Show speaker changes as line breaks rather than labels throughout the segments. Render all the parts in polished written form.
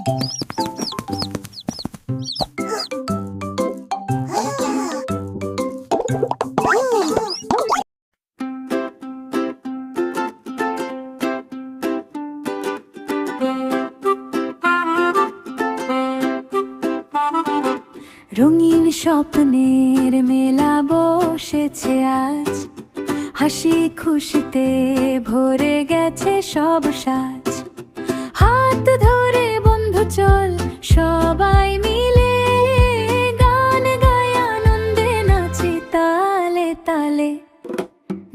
রঙিন স্বপ্নের মেলা বসেছে আজ, হাসি খুশিতে ভরে গেছে সব সাজ। হাত ধরে বন্ধু চল সবাই মিলে, গান গায় আনন্দে নাচি তালে তালে।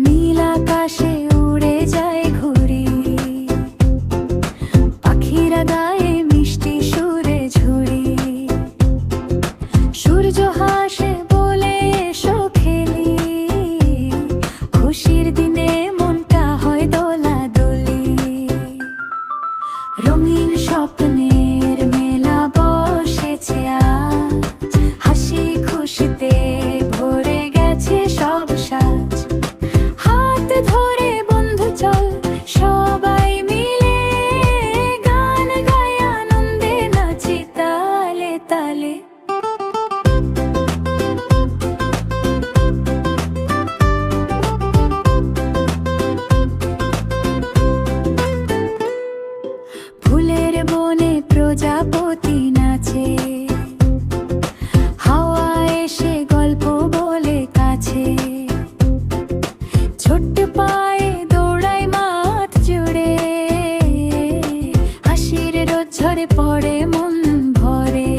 নীল আকাশে উড়ে যায় ঘুড়ি, পাখিরা গায়ে মিষ্টি সুরে ঝুড়ি। সূর্য হাসে বলে এসো খেলি, খুশির দিনে মনটা হয় দোলাদোলি। রঙিন স্বপ্নের মেলা বসেছে আজ, হাসি খুশিতে ভরে গেছে সব সাজ। হাত ধরে বন্ধু চল সবাই মিলে, গান গায় আনন্দে নাচি তালে তালে। ফুলের বনে প্রজাপতি নাচে, হাওয়া এসে গল্প বলে কাছে। ছোট্ট পায়ে দৌড়ায় মাঠ জুড়ে, হাসির রোদ ঝরে পড়ে মন ভরে।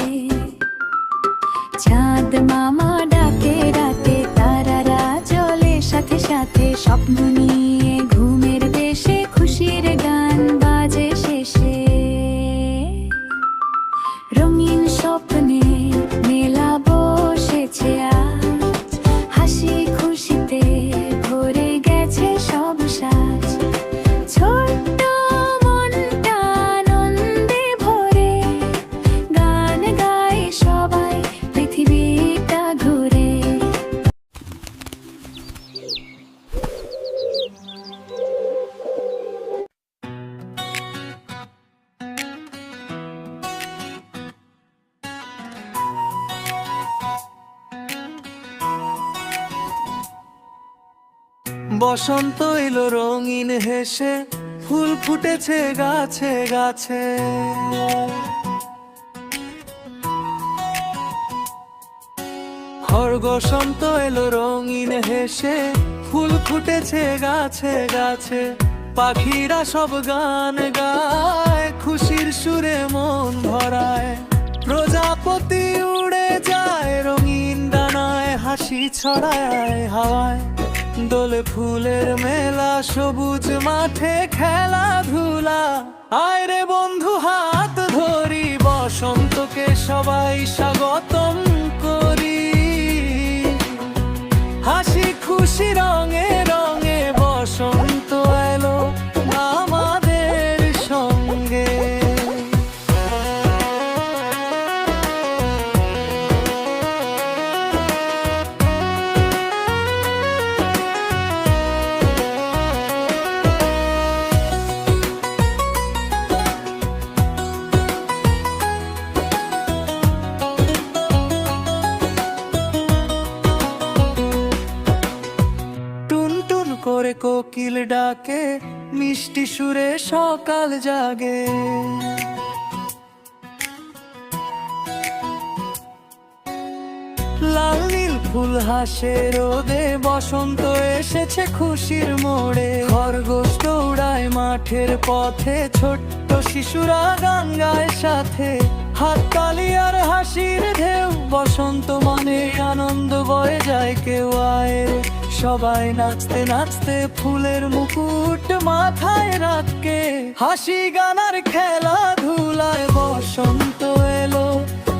চাঁদ মামা ডাকে রাতে, তারারা জলে সাথে সাথে। স্বপ্ন নিয়ে ঘুমের দেশে, খুশির গান বাজে শেষে। রঙিন স্বপ্নে মেলা বসেছে আজ, হাসি খুশিতে ভরে গেছে সব সাজ। ছোট্ট মনটা আনন্দে ভরে, গান গায় সবাই পৃথিবীটা ঘুরে।
বসন্ত এলো রঙিন হেসে, ফুল ফুটেছে গাছে গাছে। বসন্ত এলো রঙিন হেসে, ফুল ফুটেছে গাছে গাছে। পাখিরা সব গান গায়, খুশির সুরে মন ভরায়। প্রজাপতি উড়ে যায় রঙিন ডানায়, হাসি ছড়ায় হাওয়ায়। দোলে ফুলের মেলা, সবুজ মাঠে খেলাধুলা। আয় রে বন্ধু হাত ধরি, বসন্তকে সবাই স্বাগতম করি। হাসি খুশি রঙে রঙে, বসন্ত এলো আমাদের সঙ্গে। করে কোকিল ডাকে, মিষ্টি সুরে সকাল জাগে। লাল নীল ফুল হাসে রোদে, বসন্ত এসেছে খুশির মোড়ে। খরগোশ দৌড়ায় মাঠের পথে, ছোট্ট শিশুরা গান গায় সাথে। হাততালি আর হাসির ঢেউ, বসন্ত মানে আনন্দ বয়ে যায়। কেউ আয় সবাই নাচতে নাচতে, ফুলের মুকুট মাথায় রাখে। হাসি গানার খেলাধুলায়, বসন্ত এলো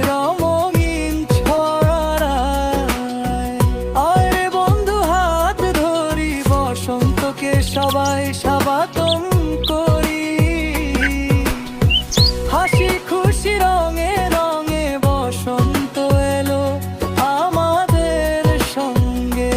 রঙিন ছড়ায়। আয় রে বন্ধু হাত ধরি, বসন্তকে সবাই স্বাগতম করি। হাসি খুশি রঙে রঙে, বসন্ত এলো আমাদের সঙ্গে।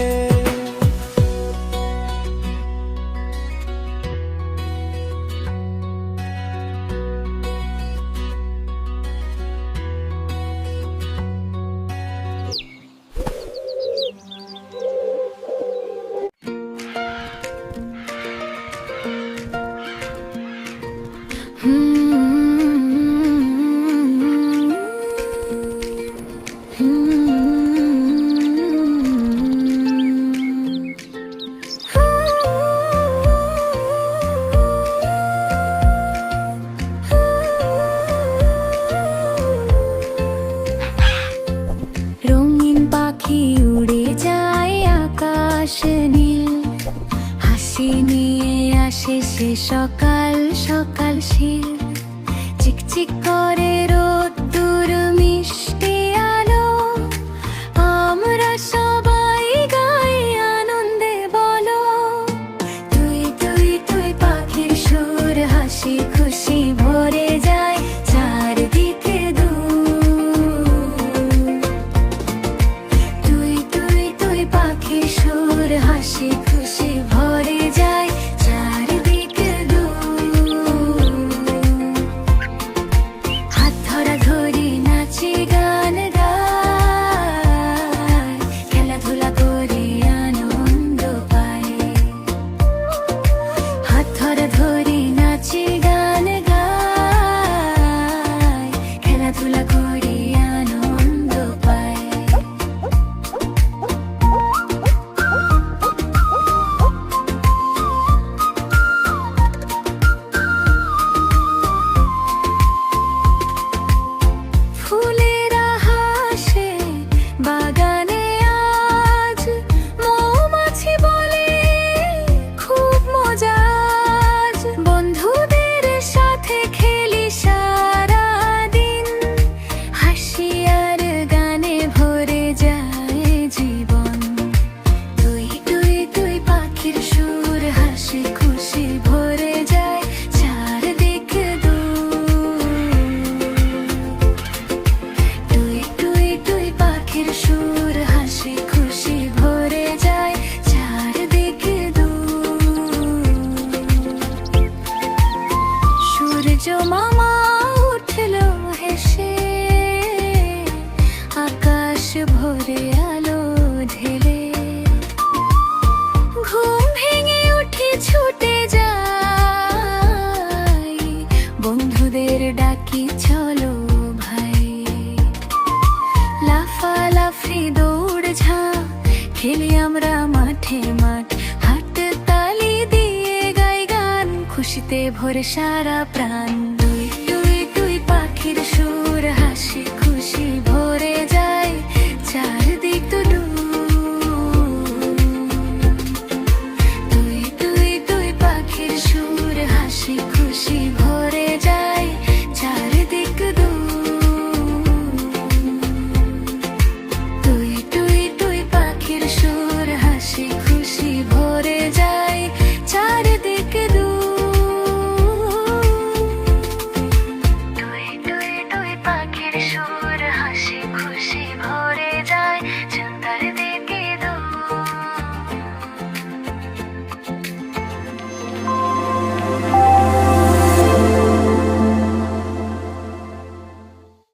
বাজে সকাল সকাল শির, চিকচিক করে রোদ্দুর মিষ্টি আলো, আমরা সবাই গাই আনন্দে বলো। তুই তুই তুই পাখির সুর, হাসি খুশি ভরে যায় চারদিকে দূর। তুই তুই তুই পাখির সুর, হাসি খুশি ভরে যায় চারদিকে দূর। হাত ধরা ধরি নাচি গান গাই, খেলাধুলা করি আনন্দ পাই। হাত ধরা ধরি নাচি গান গাই, খেলাধুলা করি আনন্দ পাই। ফুলেরা হাসে বাগানে আজ, মৌমাছি বলে খুব মজা আজ। বন্ধুদের সাথে খেলি সারা দিন, হাসি আর গানে ভরে যায় জীবন। তুই তুই তুই পাখির সুর, হাসি খুশি ভরে যায় চারদিকে দূর। তুই তুই তুই পাখির সুর, হাসি খুশি ভরে যায় চারদিকে দূর। সূর্য মামা উঠলো হেসে, আকাশ ভরে আলো ঢেলে। ঘুম ভেঙে উঠে ছুটে যাই, বন্ধুদের ডাকি চলো ভাই। লাফালাফি দৌড় ঝাঁপ খেলি আমরা মাঠে মাঠ, হাত তালি দিয়ে গাই গান, খুশিতে ভরে সারা প্রাণ।